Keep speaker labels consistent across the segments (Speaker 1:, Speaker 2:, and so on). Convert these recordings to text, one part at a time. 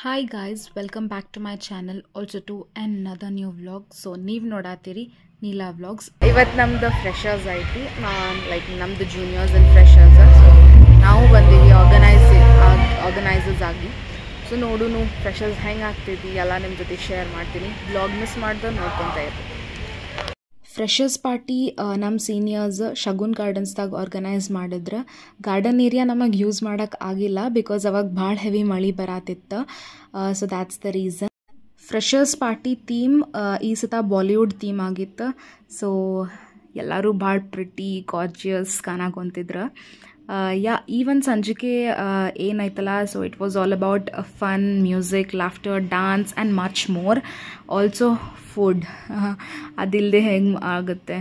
Speaker 1: Hi guys, welcome back to my channel, also to another new vlog. So ನೀವು ನೋಡಾತೀರಿ Neela vlogs. ಇವತ್ತು ನಮ್ದು freshers ಐತಿ, like ನಮ್ದು juniors and freshers. So ನಾವು ಬಂದೀವಿ ಆರ್ಗನೈಸರ್ಸ್ ಆಗಿ. ಸೊ ನೋಡು ಫ್ರೆಷರ್ಸ್ ಹೆಂಗೆ ಆಗ್ತೈತಿ ಎಲ್ಲ ನಿಮ್ಮ ಜೊತೆ ಶೇರ್ ಮಾಡ್ತೀನಿ. ವ್ಲಾಗ್ ಮಿಸ್ ಮಾಡ್ದೆ ನೋಡ್ಕೊತಾ ಇರ್ತೀವಿ. ಫ್ರೆಷರ್ಸ್ ಪಾರ್ಟಿ ನಮ್ಮ ಸೀನಿಯರ್ಸ್ ಶಗುನ್ ಗಾರ್ಡನ್ಸ್ದಾಗ ಆರ್ಗನೈಸ್ ಮಾಡಿದ್ರೆ ಗಾರ್ಡನ್ ಏರಿಯಾ ನಮಗೆ ಯೂಸ್ ಮಾಡೋಕ್ಕೆ ಆಗಿಲ್ಲ ಬಿಕಾಸ್ ಅವಾಗ ಭಾಳ ಹೆವಿ ಮಳೆ ಬರತ್ತಿತ್ತು. So that's the reason. Freshers party theme ಈ ಸತ ಬಾಲಿವುಡ್ ಥೀಮ್ ಆಗಿತ್ತು. ಸೊ ಎಲ್ಲರೂ ಭಾಳ ಪ್ರಿಟಿ ಗಾರ್ಜಿಯಸ್ ಕಾಣಕೊಂತಿದ್ರು. ಈ ಒಂದು ಸಂಜಿಕೆ ಏನೈತಲ್ಲ, so it was all about fun, music, laughter, dance and much more. Also food ಅದಿಲ್ಲದೆ ಹೆಂಗೆ ಆಗುತ್ತೆ.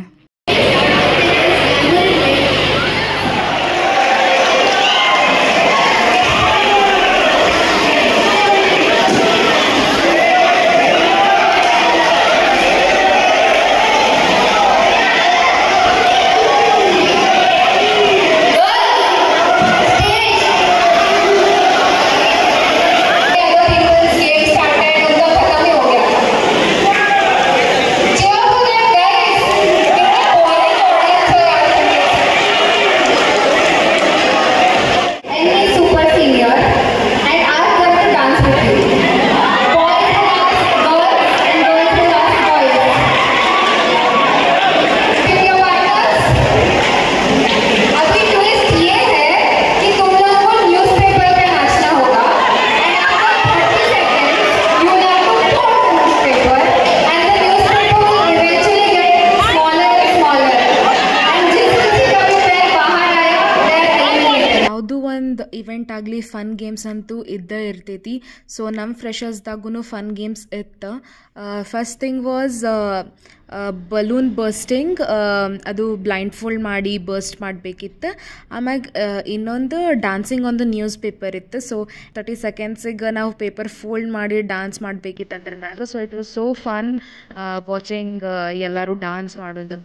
Speaker 1: ಇವೆಂಟ್ ಆಗಲಿ ಫನ್ ಗೇಮ್ಸ್ ಅಂತೂ ಇದ್ದೇ ಇರ್ತೈತಿ. ಸೊ ನಮ್ಮ ಫ್ರೆಷರ್ಸ್ದಾಗೂ ಫನ್ ಗೇಮ್ಸ್ ಇತ್ತು. First thing was balloon bursting. ಅದು ಬ್ಲೈಂಡ್ ಫೋಲ್ಡ್ ಮಾಡಿ ಬರ್ಸ್ಟ್ ಮಾಡಬೇಕಿತ್ತು. ಆಮ್ಯಾಗ ಇನ್ನೊಂದು ಡ್ಯಾನ್ಸಿಂಗ್ ಒಂದು ನ್ಯೂಸ್ ಪೇಪರ್ ಇತ್ತು. ಸೊ 30 ಸೆಕೆಂಡ್ಸಿಗೆ ನಾವು ಪೇಪರ್ ಫೋಲ್ಡ್ ಮಾಡಿ ಡ್ಯಾನ್ಸ್ ಮಾಡಬೇಕಿತ್ತು ಅದ್ರದಾಗ. So it was so fun watching ಎಲ್ಲರೂ ಡ್ಯಾನ್ಸ್ ಮಾಡೋದು.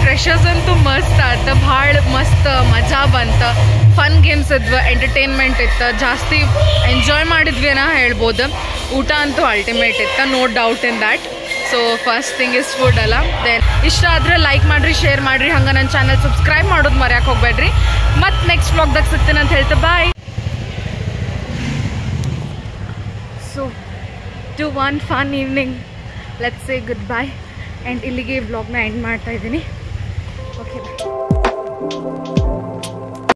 Speaker 1: ಫ್ರೆಷರ್ಸ್ ಅಂತೂ ಮಸ್ತ್ ಆಯ್ತು, ಭಾಳ ಮಸ್ತ್ ಮಜಾ ಬಂತು. ಫನ್ ಗೇಮ್ಸ್ ಇದ್ವು, ಎಂಟರ್ಟೈನ್ಮೆಂಟ್ ಇತ್ತು, ಜಾಸ್ತಿ ಎಂಜಾಯ್ ಮಾಡಿದ್ವಿ ನಾ ಹೇಳ್ಬೋದು. ಊಟ ಅಂತೂ ಅಲ್ಟಿಮೇಟ್ ಇತ್ತು, no doubt in that. So first thing is food ಅಲ್ಲ. ದೆನ್ ಇಷ್ಟ ಆದರೆ ಲೈಕ್ ಮಾಡಿರಿ, ಶೇರ್ ಮಾಡಿರಿ, ಹಂಗೆ ನನ್ನ ಚಾನಲ್ ಸಬ್ಸ್ಕ್ರೈಬ್ ಮಾಡೋದು ಮರ್ಯಾಕೆ ಹೋಗ್ಬೇಡ್ರಿ. ಮತ್ತು ನೆಕ್ಸ್ಟ್ ವ್ಲಾಗ್ದಾಗ ಸಿಗ್ತೀನಿ ಅಂತ ಹೇಳ್ತೆ. Bye. So to one fun evening, let's say good bye. And ಇಲ್ಲಿಗೆ ವ್ಲಾಗ್ನ ಎಂಡ್ ಮಾಡ್ತಾ ಇದ್ದೀನಿ. Okay.